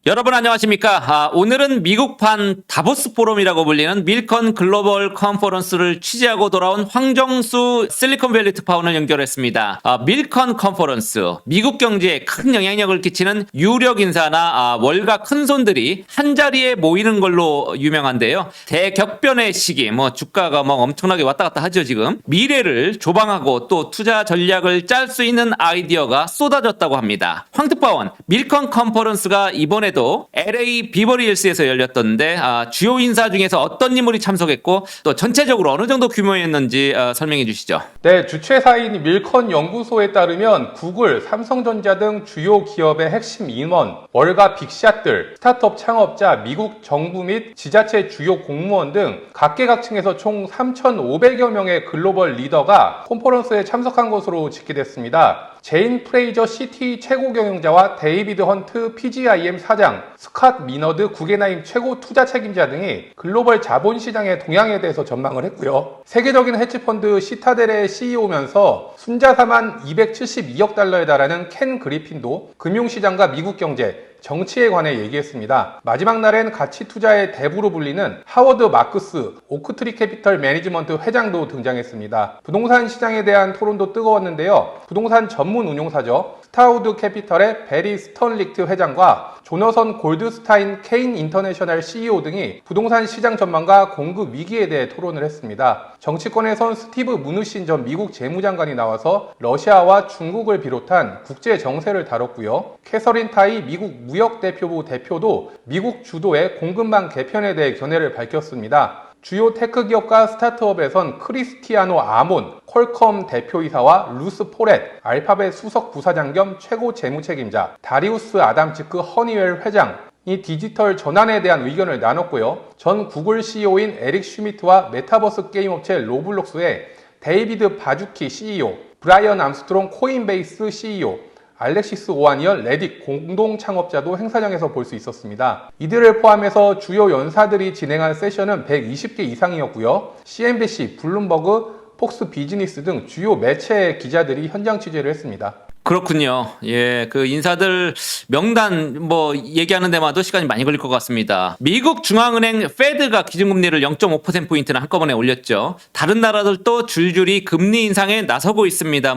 여러분 안녕하십니까? 오늘은 미국판 다보스 포럼이라고 불리는 밀컨 글로벌 컨퍼런스를 취재하고 돌아온 황정수 실리콘밸리 특파원을 연결했습니다. 밀컨 컨퍼런스, 미국 경제에 큰 영향력을 끼치는 유력 인사나 월가 큰손들이 한자리에 모이는 걸로 유명한데요. 대격변의 시기, 주가가 엄청나게 왔다 갔다 하죠 지금. 미래를 조방하고 또 투자 전략을 짤 수 있는 아이디어가 쏟아졌다고 합니다. 황 특파원, 밀컨 컨퍼런스가 이번에도 LA 비버리힐스에서 열렸던데 주요 인사 중에서 어떤 인물이 참석했고 또 전체적으로 어느 정도 규모였는지 설명해 주시죠. 네, 주최사인 밀컨 연구소에 따르면 구글, 삼성전자 등 주요 기업의 핵심 인원, 월가 빅샷들, 스타트업 창업자, 미국 정부 및 지자체 주요 공무원 등 각계각층에서 총 3,500여 명의 글로벌 리더가 컨퍼런스에 참석한 것으로 집계됐습니다. 제인 프레이저 시티 최고 경영자와 데이비드 헌트 PGIM 사장, 스캇 미너드 구겐하임 최고 투자 책임자 등이 글로벌 자본시장의 동향에 대해서 전망을 했고요. 세계적인 헤지펀드 시타델의 CEO면서 순자산만 272억 달러에 달하는 켄 그리핀도 금융시장과 미국 경제, 정치에 관해 얘기했습니다. 마지막 날엔 가치 투자의 대부로 불리는 하워드 마크스 오크트리 캐피털 매니지먼트 회장도 등장했습니다. 부동산 시장에 대한 토론도 뜨거웠는데요. 부동산 전문 운용사죠. 스타우드 캐피털의 베리 스턴리트 회장과 조너선 골드스타인 케인 인터내셔널 CEO 등이 부동산 시장 전망과 공급 위기에 대해 토론을 했습니다. 정치권에선 스티브 무누신 전 미국 재무장관이 나와서 러시아와 중국을 비롯한 국제 정세를 다뤘고요. 캐서린 타이 미국 무역대표부 대표도 미국 주도의 공급망 개편에 대해 견해를 밝혔습니다. 주요 테크 기업과 스타트업에선 크리스티아노 아몬, 퀄컴 대표이사와 루스 포렛, 알파벳 수석 부사장 겸 최고 재무책임자, 다리우스 아담츠크 허니웰 회장, 이 디지털 전환에 대한 의견을 나눴고요. 전 구글 CEO인 에릭 슈미트와 메타버스 게임 업체 로블록스의 데이비드 바주키 CEO, 브라이언 암스트롱 코인베이스 CEO, 알렉시스 오하니얼 레딧 공동 창업자도 행사장에서 볼 수 있었습니다. 이들을 포함해서 주요 연사들이 진행한 세션은 120개 이상이었고요. CNBC, 블룸버그, 폭스 비즈니스 등 주요 매체의 기자들이 현장 취재를 했습니다. 그렇군요. 예, 그 인사들 명단 얘기하는 데마도 시간이 많이 걸릴 것 같습니다. 미국 중앙은행 페드가 기준금리를 0.5%포인트나 한꺼번에 올렸죠. 다른 나라들도 줄줄이 금리 인상에 나서고 있습니다.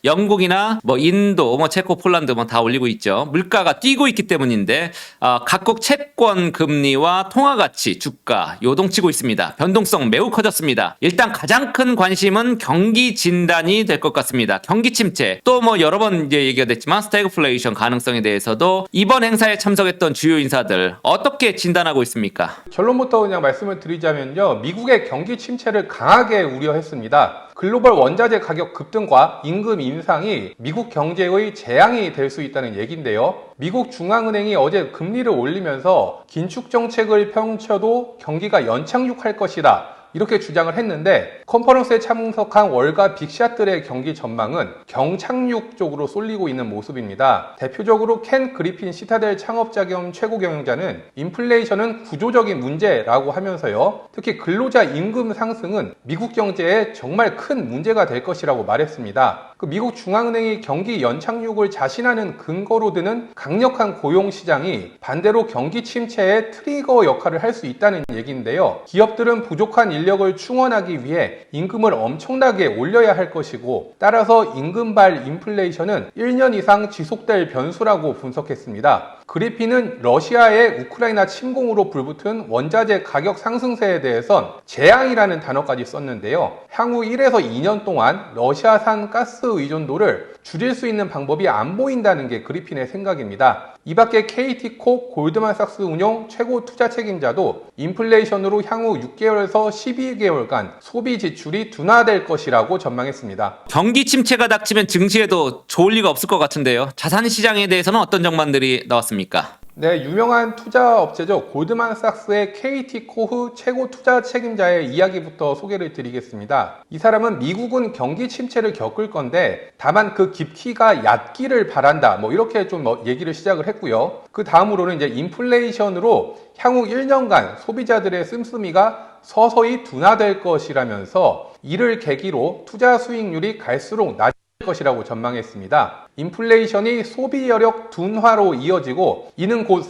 영국이나 인도, 체코, 폴란드 다 올리고 있죠. 물가가 뛰고 있기 때문인데 각국 채권 금리와 통화 가치, 주가 요동치고 있습니다. 변동성 매우 커졌습니다. 일단 가장 큰 관심은 경기 진단이 될 것 같습니다. 경기 침체, 또 여러 번 이제 얘기가 됐지만 스태그플레이션 가능성에 대해서도 이번 행사에 참석했던 주요 인사들 어떻게 진단하고 있습니까? 결론부터 그냥 말씀을 드리자면요. 미국의 경기 침체를 강하게 우려했습니다. 글로벌 원자재 가격 급등과 임금 인상이 미국 경제의 재앙이 될 수 있다는 얘기인데요. 미국 중앙은행이 어제 금리를 올리면서 긴축 정책을 펼쳐도 경기가 연착륙할 것이다, 이렇게 주장을 했는데 컨퍼런스에 참석한 월가 빅샷들의 경기 전망은 경착륙 쪽으로 쏠리고 있는 모습입니다. 대표적으로 켄 그리핀 시타델 창업자 겸 최고 경영자는 인플레이션은 구조적인 문제라고 하면서요. 특히 근로자 임금 상승은 미국 경제에 정말 큰 문제가 될 것이라고 말했습니다. 미국 중앙은행이 경기 연착륙을 자신하는 근거로 드는 강력한 고용시장이 반대로 경기 침체의 트리거 역할을 할 수 있다는 얘기인데요. 기업들은 부족한 인력을 충원하기 위해 임금을 엄청나게 올려야 할 것이고, 따라서 임금발 인플레이션은 1년 이상 지속될 변수라고 분석했습니다. 그리핀은 러시아의 우크라이나 침공으로 불붙은 원자재 가격 상승세에 대해선 재앙이라는 단어까지 썼는데요. 향후 1에서 2년 동안 러시아산 가스 의존도를 줄일 수 있는 방법이 안 보인다는 게 그리핀의 생각입니다. 이 밖에 KT콕 골드만삭스 운용 최고 투자 책임자도 인플레이션으로 향후 6개월에서 12개월간 소비 지출이 둔화될 것이라고 전망했습니다. 경기 침체가 닥치면 증시에도 좋을 리가 없을 것 같은데요. 자산 시장에 대해서는 어떤 전망들이 나왔습니까? 네, 유명한 투자 업체죠. 골드만삭스의 KT 코흐 최고 투자 책임자의 이야기부터 소개를 드리겠습니다. 이 사람은 미국은 경기 침체를 겪을 건데 다만 그 깊이가 얕기를 바란다, 이렇게 좀 얘기를 시작을 했고요. 그 다음으로는 이제 인플레이션으로 향후 1년간 소비자들의 씀씀이가 서서히 둔화될 것이라면서 이를 계기로 투자 수익률이 갈수록 것이라고 전망했습니다. 인플레이션이 소비 여력 둔화로 이어지고 이는 곧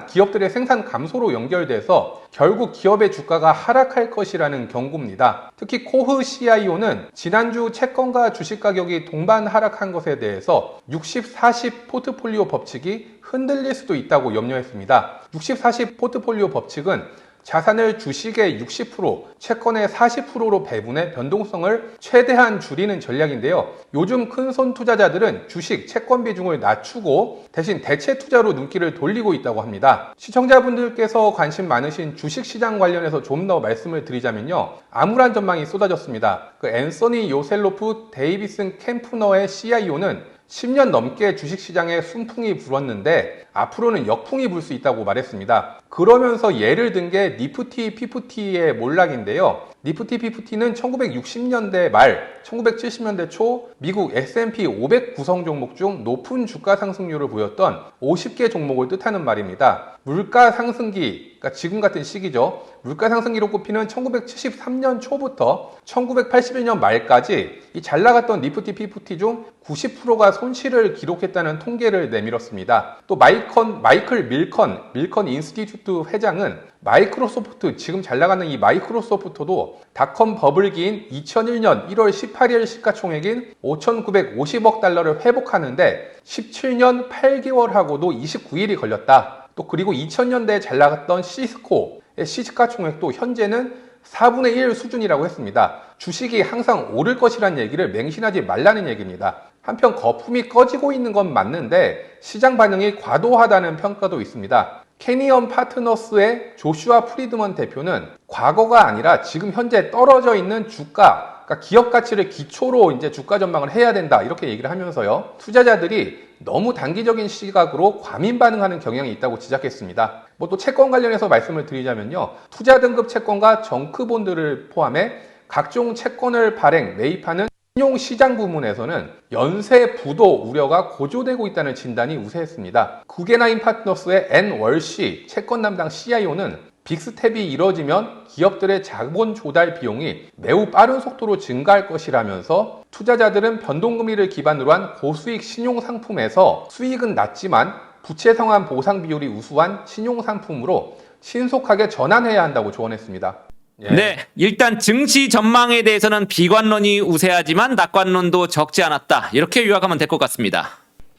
기업들의 생산 감소로 연결돼서 결국 기업의 주가가 하락할 것이라는 경고입니다. 특히 코흐 CIO는 지난주 채권과 주식 가격이 동반 하락한 것에 대해서 60-40 포트폴리오 법칙이 흔들릴 수도 있다고 염려했습니다. 60-40 포트폴리오 법칙은 자산을 주식의 60%, 채권의 40%로 배분해 변동성을 최대한 줄이는 전략인데요. 요즘 큰손 투자자들은 주식, 채권 비중을 낮추고 대신 대체 투자로 눈길을 돌리고 있다고 합니다. 시청자분들께서 관심 많으신 주식시장 관련해서 좀 더 말씀을 드리자면요. 암울한 전망이 쏟아졌습니다. 앤서니 요셀로프 데이비슨 캠프너의 CIO는 10년 넘게 주식시장에 순풍이 불었는데 앞으로는 역풍이 불 수 있다고 말했습니다. 그러면서 예를 든 게 니프티 피프티의 몰락인데요. 니프티 피프티는 1960년대 말, 1970년대 초 미국 S&P 500 구성 종목 중 높은 주가 상승률을 보였던 50개 종목을 뜻하는 말입니다. 물가 상승기, 그러니까 지금 같은 시기죠. 물가 상승기로 꼽히는 1973년 초부터 1981년 말까지 이 잘 나갔던 니프티 피프티 중 90%가 손실을 기록했다는 통계를 내밀었습니다. 또 마이클 밀컨 인스티튜트 회장은 마이크로소프트, 지금 잘 나가는 이 마이크로소프트도 닷컴 버블기인 2001년 1월 18일 시가총액인 5,950억 달러를 회복하는데 17년 8개월하고도 29일이 걸렸다. 또 그리고 2000년대에 잘 나갔던 시스코의 시가총액도 현재는 4분의 1 수준이라고 했습니다. 주식이 항상 오를 것이라는 얘기를 맹신하지 말라는 얘기입니다. 한편 거품이 꺼지고 있는 건 맞는데 시장 반응이 과도하다는 평가도 있습니다. 캐니언 파트너스의 조슈아 프리드먼 대표는 과거가 아니라 지금 현재 떨어져 있는 주가, 그러니까 기업 가치를 기초로 이제 주가 전망을 해야 된다 이렇게 얘기를 하면서요. 투자자들이 너무 단기적인 시각으로 과민 반응하는 경향이 있다고 지적했습니다. 뭐 또 채권 관련해서 말씀을 드리자면요. 투자 등급 채권과 정크본드를 포함해 각종 채권을 발행, 매입하는 신용시장 부문에서는 연쇄 부도 우려가 고조되고 있다는 진단이 우세했습니다. 구게나인 파트너스의 앤 월시 채권 담당 CIO는 빅스텝이 이뤄지면 기업들의 자본 조달 비용이 매우 빠른 속도로 증가할 것이라면서 투자자들은 변동금리를 기반으로 한 고수익 신용상품에서 수익은 낮지만 부채 상환 보상 비율이 우수한 신용상품으로 신속하게 전환해야 한다고 조언했습니다. 네, 일단 증시 전망에 대해서는 비관론이 우세하지만 낙관론도 적지 않았다. 이렇게 요약하면 될 것 같습니다.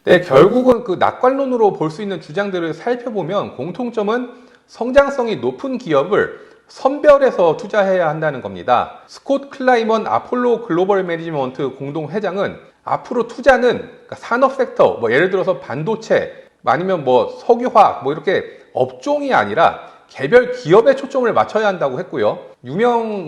네, 결국은 그 낙관론으로 볼 수 있는 주장들을 살펴보면 공통점은 성장성이 높은 기업을 선별해서 투자해야 한다는 겁니다. 스콧 클라이먼 아폴로 글로벌 매니지먼트 공동 회장은 앞으로 투자는 그러니까 산업 섹터, 뭐 예를 들어서 반도체, 아니면 뭐 석유화학, 뭐 이렇게 업종이 아니라 개별 기업에 초점을 맞춰야 한다고 했고요. 유명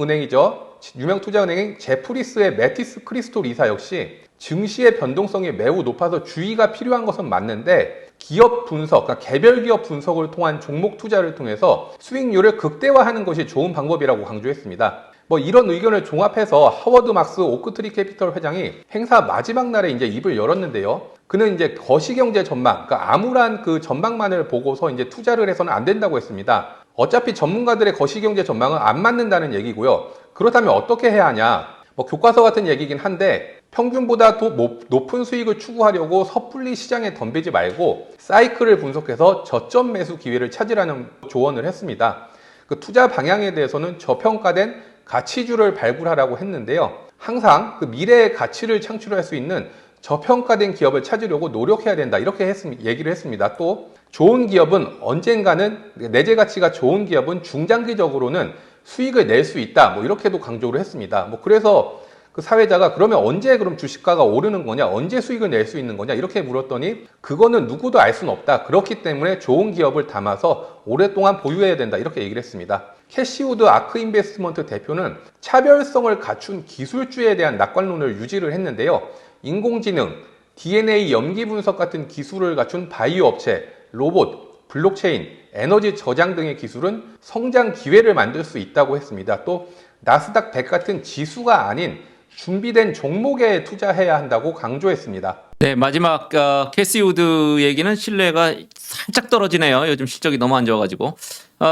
투자은행인 제프리스의 매티스 크리스톨 이사 역시 증시의 변동성이 매우 높아서 주의가 필요한 것은 맞는데 기업 분석, 그러니까 개별 기업 분석을 통한 종목 투자를 통해서 수익률을 극대화하는 것이 좋은 방법이라고 강조했습니다. 뭐 이런 의견을 종합해서 하워드 막스 오크트리 캐피털 회장이 행사 마지막 날에 이제 입을 열었는데요. 그는 이제 거시경제 전망, 그러니까 암울한 그 전망만을 보고서 이제 투자를 해서는 안 된다고 했습니다. 어차피 전문가들의 거시경제 전망은 안 맞는다는 얘기고요. 그렇다면 어떻게 해야 하냐? 뭐 교과서 같은 얘기긴 한데 평균보다 더 높은 수익을 추구하려고 섣불리 시장에 덤비지 말고 사이클을 분석해서 저점 매수 기회를 찾으라는 조언을 했습니다. 그 투자 방향에 대해서는 저평가된 가치주를 발굴하라고 했는데요. 항상 그 미래의 가치를 창출할 수 있는 저평가된 기업을 찾으려고 노력해야 된다. 이렇게 얘기를 했습니다. 또 좋은 기업은 언젠가는 내재 가치가 좋은 기업은 중장기적으로는 수익을 낼 수 있다. 뭐 이렇게도 강조를 했습니다. 뭐 그래서 그 사회자가 그러면 언제 그럼 주식가가 오르는 거냐? 언제 수익을 낼 수 있는 거냐? 이렇게 물었더니 그거는 누구도 알 수는 없다. 그렇기 때문에 좋은 기업을 담아서 오랫동안 보유해야 된다. 이렇게 얘기를 했습니다. 캐시우드 아크 인베스트먼트 대표는 차별성을 갖춘 기술주에 대한 낙관론을 유지를 했는데요. 인공지능, DNA 염기 분석 같은 기술을 갖춘 바이오 업체, 로봇, 블록체인, 에너지 저장 등의 기술은 성장 기회를 만들 수 있다고 했습니다. 또 나스닥 100 같은 지수가 아닌 준비된 종목에 투자해야 한다고 강조했습니다. 네, 마지막 캐시우드 얘기는 신뢰가 살짝 떨어지네요. 요즘 실적이 너무 안 좋아가지고.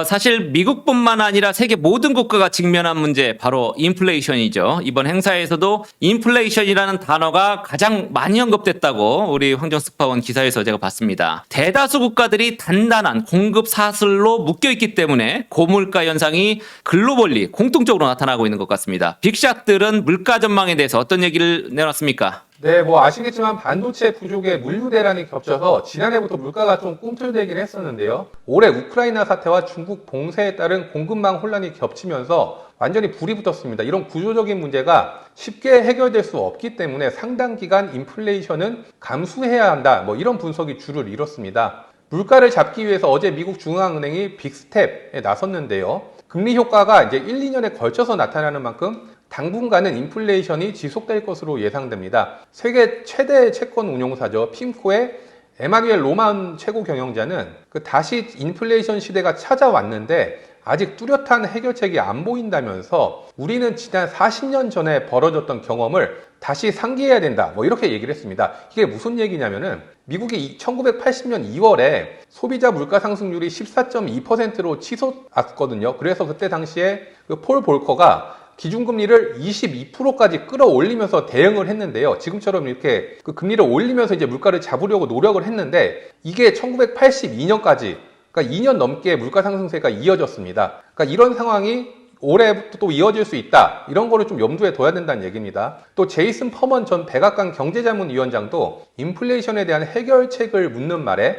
사실 미국뿐만 아니라 세계 모든 국가가 직면한 문제 바로 인플레이션이죠. 이번 행사에서도 인플레이션이라는 단어가 가장 많이 언급됐다고 우리 황정숙파원 기사에서 제가 봤습니다. 대다수 국가들이 단단한 공급 사슬로 묶여있기 때문에 고물가 현상이 글로벌리 공통적으로 나타나고 있는 것 같습니다. 빅샷들은 물가 전망에 대해서 어떤 얘기를 내놨습니까? 네, 뭐 아시겠지만 반도체 부족에 물류 대란이 겹쳐서 지난해부터 물가가 좀 꿈틀대긴 했었는데요. 올해 우크라이나 사태와 중국 봉쇄에 따른 공급망 혼란이 겹치면서 완전히 불이 붙었습니다. 이런 구조적인 문제가 쉽게 해결될 수 없기 때문에 상당 기간 인플레이션은 감수해야 한다. 뭐 이런 분석이 주를 이뤘습니다. 물가를 잡기 위해서 어제 미국 중앙은행이 빅스텝에 나섰는데요. 금리 효과가 이제 1, 2년에 걸쳐서 나타나는 만큼 당분간은 인플레이션이 지속될 것으로 예상됩니다. 세계 최대 채권 운용사죠. 핌코의 에마뉴엘 로만 최고 경영자는 다시 인플레이션 시대가 찾아왔는데 아직 뚜렷한 해결책이 안 보인다면서 우리는 지난 40년 전에 벌어졌던 경험을 다시 상기해야 된다. 뭐 이렇게 얘기를 했습니다. 이게 무슨 얘기냐면은 미국이 1980년 2월에 소비자 물가 상승률이 14.2%로 치솟았거든요. 그래서 그때 당시에 폴 볼커가 기준금리를 22%까지 끌어올리면서 대응을 했는데요. 지금처럼 이렇게 금리를 올리면서 이제 물가를 잡으려고 노력을 했는데 이게 1982년까지 그러니까 2년 넘게 물가 상승세가 이어졌습니다. 그러니까 이런 상황이 올해부터 또 이어질 수 있다. 이런 거를 좀 염두에 둬야 된다는 얘기입니다. 또 제이슨 퍼먼 전 백악관 경제자문위원장도 인플레이션에 대한 해결책을 묻는 말에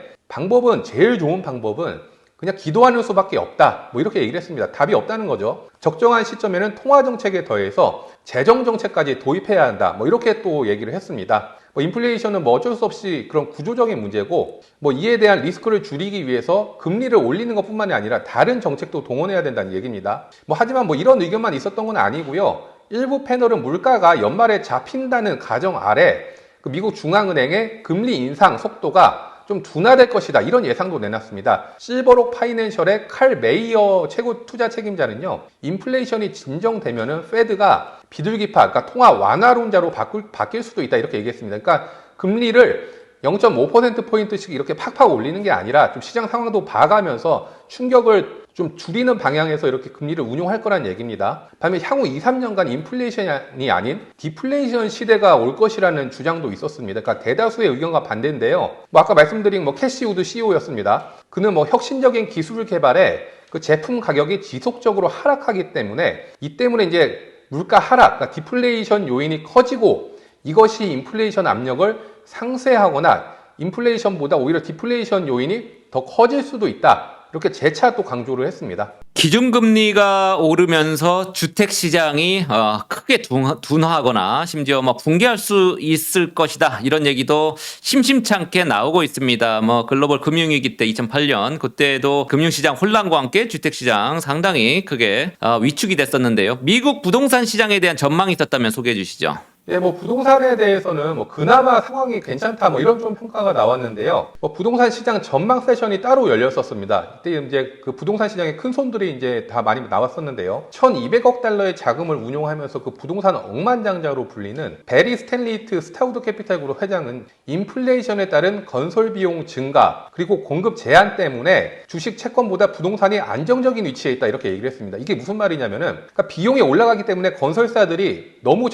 제일 좋은 방법은 그냥 기도하는 수밖에 없다. 뭐 이렇게 얘기를 했습니다. 답이 없다는 거죠. 적정한 시점에는 통화정책에 더해서 재정정책까지 도입해야 한다. 뭐 이렇게 또 얘기를 했습니다. 인플레이션은 어쩔 수 없이 그런 구조적인 문제고 이에 대한 리스크를 줄이기 위해서 금리를 올리는 것뿐만이 아니라 다른 정책도 동원해야 된다는 얘기입니다. 하지만 이런 의견만 있었던 건 아니고요. 일부 패널은 물가가 연말에 잡힌다는 가정 아래 미국 중앙은행의 금리 인상 속도가 좀 둔화될 것이다. 이런 예상도 내놨습니다. 실버록 파이낸셜의 칼 메이어 최고 투자 책임자는요. 인플레이션이 진정되면은 페드가 비둘기파, 그러니까 통화 완화론자로 바뀔 수도 있다. 이렇게 얘기했습니다. 그러니까 금리를 0.5%포인트씩 이렇게 팍팍 올리는 게 아니라 좀 시장 상황도 봐가면서 충격을 좀 줄이는 방향에서 이렇게 금리를 운용할 거란 얘기입니다. 반면 향후 2, 3년간 인플레이션이 아닌 디플레이션 시대가 올 것이라는 주장도 있었습니다. 그러니까 대다수의 의견과 반대인데요. 아까 말씀드린 캐시 우드 CEO였습니다. 그는 혁신적인 기술 개발에 제품 가격이 지속적으로 하락하기 때문에 이 때문에 이제 물가 하락, 그러니까 디플레이션 요인이 커지고 이것이 인플레이션 압력을 상쇄하거나 인플레이션보다 오히려 디플레이션 요인이 더 커질 수도 있다. 이렇게 재차 또 강조를 했습니다. 기준금리가 오르면서 주택시장이 크게 둔화하거나 심지어 붕괴할 수 있을 것이다. 이런 얘기도 심심찮게 나오고 있습니다. 글로벌 금융위기 때 2008년 그때도 금융시장 혼란과 함께 주택시장 상당히 크게 위축이 됐었는데요. 미국 부동산 시장에 대한 전망이 있었다면 소개해 주시죠. 예, 부동산에 대해서는 그나마 상황이 괜찮다, 이런 좀 평가가 나왔는데요. 부동산 시장 전망 세션이 따로 열렸었습니다. 이때 이제 부동산 시장의 큰 손들이 이제 다 많이 나왔었는데요. 1,200억 달러의 자금을 운용하면서 부동산 억만장자로 불리는 베리 스탠리트 스타우드 캐피탈 그룹 회장은 인플레이션에 따른 건설 비용 증가, 그리고 공급 제한 때문에 주식 채권보다 부동산이 안정적인 위치에 있다, 이렇게 얘기를 했습니다. 이게 무슨 말이냐면은, 그러니까 비용이 올라가기 때문에 건설사들이 너무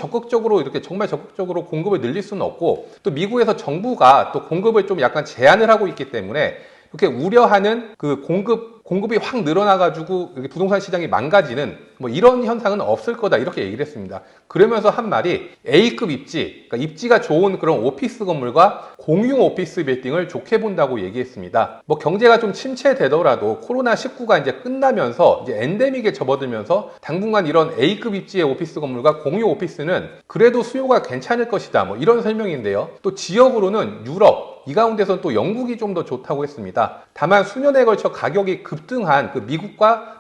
정말 적극적으로 공급을 늘릴 수는 없고 또 미국에서 정부가 또 공급을 좀 약간 제한을 하고 있기 때문에 이렇게 우려하는 공급이 확 늘어나가지고 부동산 시장이 망가지는 이런 현상은 없을 거다 이렇게 얘기를 했습니다. 그러면서 한 말이 A급 입지, 그러니까 입지가 좋은 그런 오피스 건물과 공용 오피스 빌딩을 좋게 본다고 얘기했습니다. 경제가 좀 침체되더라도 코로나19가 이제 끝나면서 이제 엔데믹에 접어들면서 당분간 이런 A급 입지의 오피스 건물과 공용 오피스는 그래도 수요가 괜찮을 것이다. 이런 설명인데요. 또 지역으로는 유럽, 이 가운데서는 또 영국이 좀 더 좋다고 했습니다. 다만 수년에 걸쳐 가격이 급등한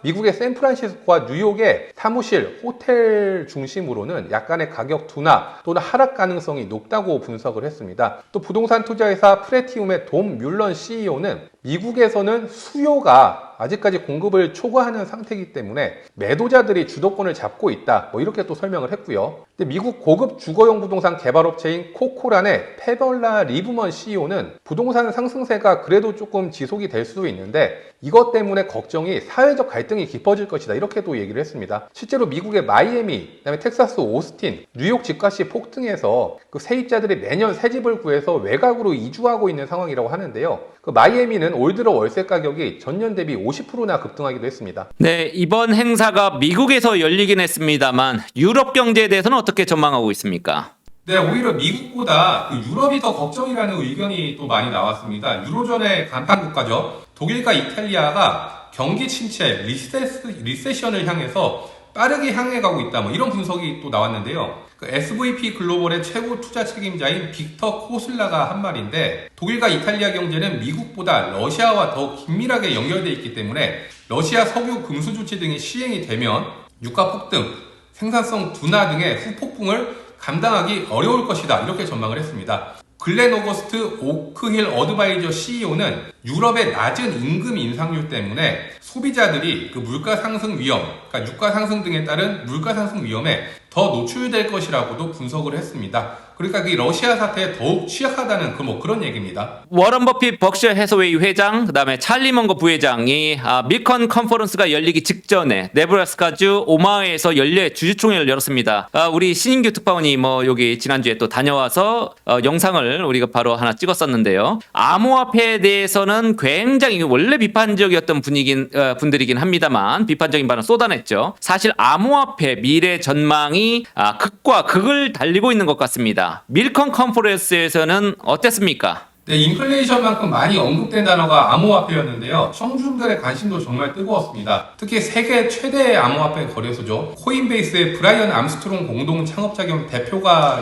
미국의 샌프란시스코와 뉴욕의 사무실, 호텔 중심으로는 약간의 가격 둔화 또는 하락 가능성이 높다고 분석을 했습니다. 또 부동산 투자회사 프레티움의 돔 뮬런 CEO는 미국에서는 수요가 아직까지 공급을 초과하는 상태이기 때문에 매도자들이 주도권을 잡고 있다. 뭐 이렇게 또 설명을 했고요. 근데 미국 고급 주거용 부동산 개발업체인 코코란의 페벌라 리브먼 CEO는 부동산 상승세가 그래도 조금 지속이 될 수도 있는데 이것 때문에 걱정이 사회적 갈등이 깊어질 것이다. 이렇게도 얘기를 했습니다. 실제로 미국의 마이애미, 그다음에 텍사스 오스틴, 뉴욕 집값이 폭등해서 그 세입자들이 매년 새 집을 구해서 외곽으로 이주하고 있는 상황이라고 하는데요. 그 마이애미는 올 들어 월세 가격이 전년 대비 50%나 급등하기도 했습니다. 네, 이번 행사가 미국에서 열리긴 했습니다만 유럽 경제에 대해서는 어떻게 전망하고 있습니까? 네, 오히려 미국보다 유럽이 더 걱정이라는 의견이 또 많이 나왔습니다. 유로존의 간판 국가죠. 독일과 이탈리아가 경기 침체, 리세션을 향해서 빠르게 향해 가고 있다. 뭐 이런 분석이 또 나왔는데요. 그 SVP 글로벌의 최고 투자 책임자인 빅터 코슬라가 한 말인데 독일과 이탈리아 경제는 미국보다 러시아와 더 긴밀하게 연결되어 있기 때문에 러시아 석유 금수 조치 등이 시행이 되면 유가 폭등, 생산성 둔화 등의 후폭풍을 감당하기 어려울 것이다. 이렇게 전망을 했습니다. 글렌 오거스트 오크힐 어드바이저 CEO는 유럽의 낮은 임금 인상률 때문에 소비자들이 그 물가 상승 위험, 그러니까 유가 상승 등에 따른 물가 상승 위험에 더 노출될 것이라고도 분석을 했습니다. 그러니까 이 러시아 사태에 더욱 취약하다는 그런 얘기입니다. 워런 버핏 벅셔 해서웨이 회장, 그다음에 찰리 먼거 부회장이 밀컨 컨퍼런스가 열리기 직전에 네브라스카주 오마하에서 주주총회를 열었습니다. 우리 신인규 특파원이 여기 지난주에 또 다녀와서 영상을 우리가 바로 하나 찍었었는데요. 암호화폐에 대해서는 굉장히 원래 비판적이었던 분들이긴 합니다만 비판적인 발언 쏟아냈죠. 사실 암호화폐 미래 전망이 극과 극을 달리고 있는 것 같습니다. 밀컨 컨퍼런스에서는 어땠습니까? 네, 인플레이션만큼 많이 언급된 단어가 암호화폐였는데요. 청중들의 관심도 정말 뜨거웠습니다. 특히 세계 최대의 암호화폐 거래소죠. 코인베이스의 브라이언 암스트롱 공동 창업자 겸 대표가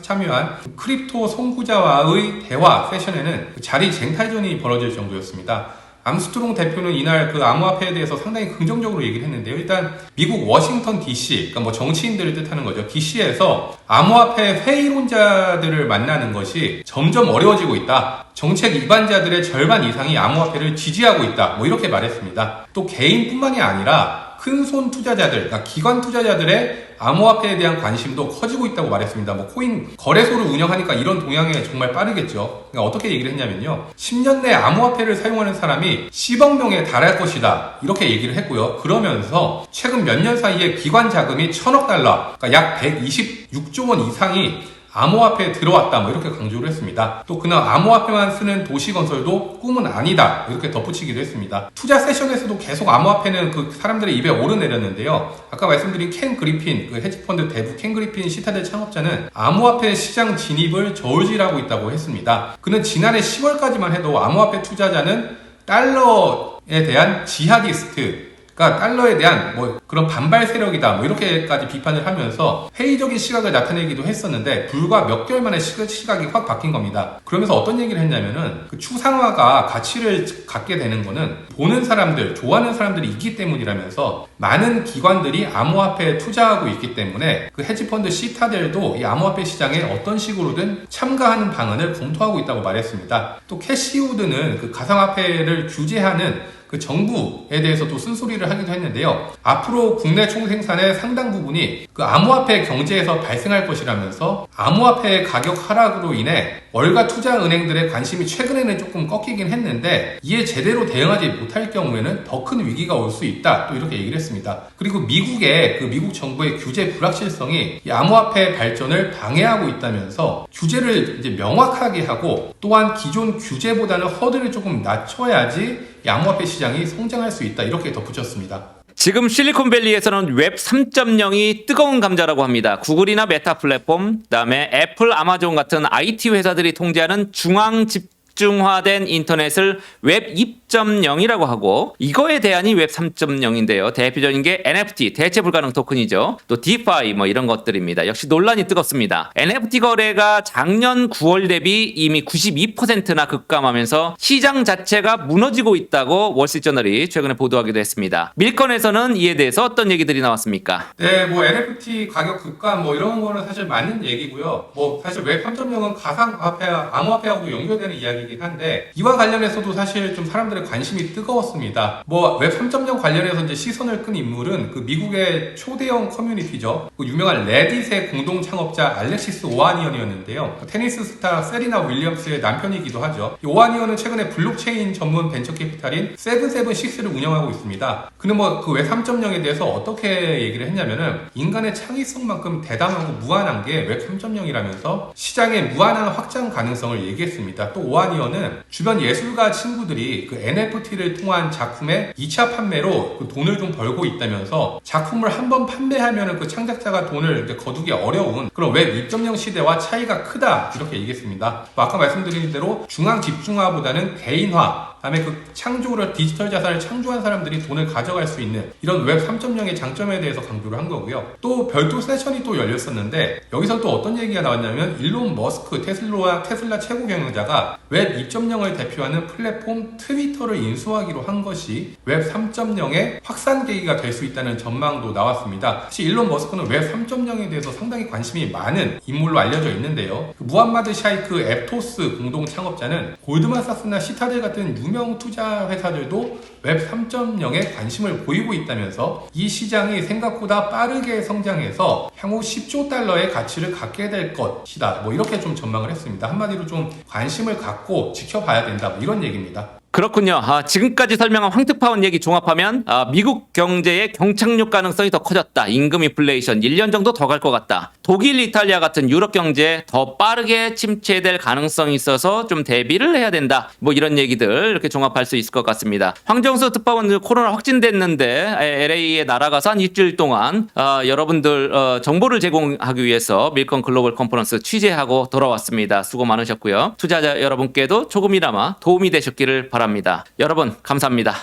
참여한 크립토 선구자와의 대화 세션에는 자리 쟁탈전이 벌어질 정도였습니다. 암스트롱 대표는 이날 그 암호화폐에 대해서 상당히 긍정적으로 얘기를 했는데요. 일단 미국 워싱턴 DC, 그러니까 정치인들을 뜻하는 거죠. DC에서 암호화폐 회의론자들을 만나는 것이 점점 어려워지고 있다. 정책 위반자들의 절반 이상이 암호화폐를 지지하고 있다. 이렇게 말했습니다. 또 개인뿐만이 아니라 큰손 투자자들, 그러니까 기관 투자자들의 암호화폐에 대한 관심도 커지고 있다고 말했습니다. 코인 거래소를 운영하니까 이런 동향에 정말 빠르겠죠. 그러니까 어떻게 얘기를 했냐면요. 10년 내 암호화폐를 사용하는 사람이 10억 명에 달할 것이다. 이렇게 얘기를 했고요. 그러면서 최근 몇 년 사이에 기관 자금이 1000억 달러, 그러니까 약 126조 원 이상이 암호화폐에 들어왔다. 이렇게 강조를 했습니다. 또 그날 암호화폐만 쓰는 도시 건설도 꿈은 아니다. 이렇게 덧붙이기도 했습니다. 투자 세션에서도 계속 암호화폐는 그 사람들의 입에 오르내렸는데요. 아까 말씀드린 켄 그리핀, 그 헤지펀드 대부 켄 그리핀 시타델 창업자는 암호화폐 시장 진입을 저울질하고 있다고 했습니다. 그는 지난해 10월까지만 해도 암호화폐 투자자는 달러에 대한 지하디스트, 그러니까 달러에 대한 그런 반발 세력이다 이렇게까지 비판을 하면서 회의적인 시각을 나타내기도 했었는데 불과 몇 개월 만에 시각이 확 바뀐 겁니다. 그러면서 어떤 얘기를 했냐면은 그 추상화가 가치를 갖게 되는 거는 보는 사람들, 좋아하는 사람들이 있기 때문이라면서 많은 기관들이 암호화폐에 투자하고 있기 때문에 그 헤지펀드 시타델도 이 암호화폐 시장에 어떤 식으로든 참가하는 방안을 검토하고 있다고 말했습니다. 또 캐시우드는 그 가상화폐를 규제하는 그 정부에 대해서도 쓴소리를 하기도 했는데요. 앞으로 국내 총생산의 상당 부분이 그 암호화폐 경제에서 발생할 것이라면서 암호화폐 가격 하락으로 인해 월가 투자 은행들의 관심이 최근에는 조금 꺾이긴 했는데 이에 제대로 대응하지 못할 경우에는 더 큰 위기가 올 수 있다. 또 이렇게 얘기를 했습니다. 그리고 미국 정부의 규제 불확실성이 이 암호화폐 발전을 방해하고 있다면서 규제를 이제 명확하게 하고 또한 기존 규제보다는 허들을 조금 낮춰야지 이 암호화폐 시장이 성장할 수 있다. 이렇게 덧붙였습니다. 지금 실리콘밸리에서는 웹 3.0이 뜨거운 감자라고 합니다. 구글이나 메타 플랫폼, 그다음에 애플, 아마존 같은 IT 회사들이 통제하는 중앙 집중화된 인터넷을 웹 2.0이라고 하고 이거에 대안이 웹 3.0인데요. 대표적인 게 NFT, 대체 불가능 토큰이죠. 또 DeFi 이런 것들입니다. 역시 논란이 뜨겁습니다. NFT 거래가 작년 9월 대비 이미 92%나 급감하면서 시장 자체가 무너지고 있다고 월스트리트저널이 최근에 보도하기도 했습니다. 밀컨에서는 이에 대해서 어떤 얘기들이 나왔습니까? 네, NFT 가격 급감 이런 거는 사실 맞는 얘기고요. 사실 웹 3.0은 가상화폐, 암호화폐하고도 연결되는 이야기 이야기이긴 한데 이와 관련해서도 사실 좀 사람들의 관심이 뜨거웠습니다. 뭐 웹 3.0 관련해서 이제 시선을 끈 인물은 그 미국의 초대형 커뮤니티죠. 그 유명한 레딧의 공동 창업자 알렉시스 오하니언이었는데요. 테니스 스타 세리나 윌리엄스의 남편이기도 하죠. 이 오하니언은 최근에 블록체인 전문 벤처 캐피탈인 776를 운영하고 있습니다. 그는 뭐 그 웹 3.0에 대해서 어떻게 얘기를 했냐면은 인간의 창의성만큼 대담하고 무한한 게 웹 3.0이라면서 시장의 무한한 확장 가능성을 얘기했습니다. 또 오하니언은 주변 예술가 친구들이 그 NFT를 통한 작품의 2차 판매로 그 돈을 좀 벌고 있다면서 작품을 한번 판매하면은 그 창작자가 돈을 이제 거두기 어려운 그런 웹 2.0 시대와 차이가 크다 이렇게 얘기했습니다. 아까 말씀드린 대로 중앙 집중화보다는 개인화 다음에 그 창조를 디지털 자산을 창조한 사람들이 돈을 가져갈 수 있는 이런 웹 3.0의 장점에 대해서 강조를 한 거고요. 또 별도 세션이 또 열렸었는데 여기서 또 어떤 얘기가 나왔냐면 일론 머스크 테슬라 최고 경영자가 웹 2.0을 대표하는 플랫폼 트위터를 인수하기로 한 것이 웹 3.0의 확산 계기가 될 수 있다는 전망도 나왔습니다. 사실 일론 머스크는 웹 3.0에 대해서 상당히 관심이 많은 인물로 알려져 있는데요. 그 무함마드 샤이크 앱토스 공동 창업자는 골드만삭스나 시타델 같은 유명 투자 회사들도 웹 3.0에 관심을 보이고 있다면서 이 시장이 생각보다 빠르게 성장해서 향후 10조 달러의 가치를 갖게 될 것이다. 뭐 이렇게 좀 전망을 했습니다. 한마디로 좀 관심을 갖고 지켜봐야 된다. 뭐 이런 얘기입니다. 그렇군요. 지금까지 설명한 황특파원 얘기 종합하면 미국 경제의 경착륙 가능성이 더 커졌다. 임금 인플레이션 1년 정도 더 갈 것 같다. 독일, 이탈리아 같은 유럽 경제 더 빠르게 침체될 가능성이 있어서 좀 대비를 해야 된다. 뭐 이런 얘기들 이렇게 종합할 수 있을 것 같습니다. 황정수 특파원 코로나 확진됐는데 LA에 날아가서 한 일주일 동안 여러분들 정보를 제공하기 위해서 밀컨 글로벌 컨퍼런스 취재하고 돌아왔습니다. 수고 많으셨고요. 투자자 여러분께도 조금이나마 도움이 되셨기를 바랍니다. 여러분 감사합니다.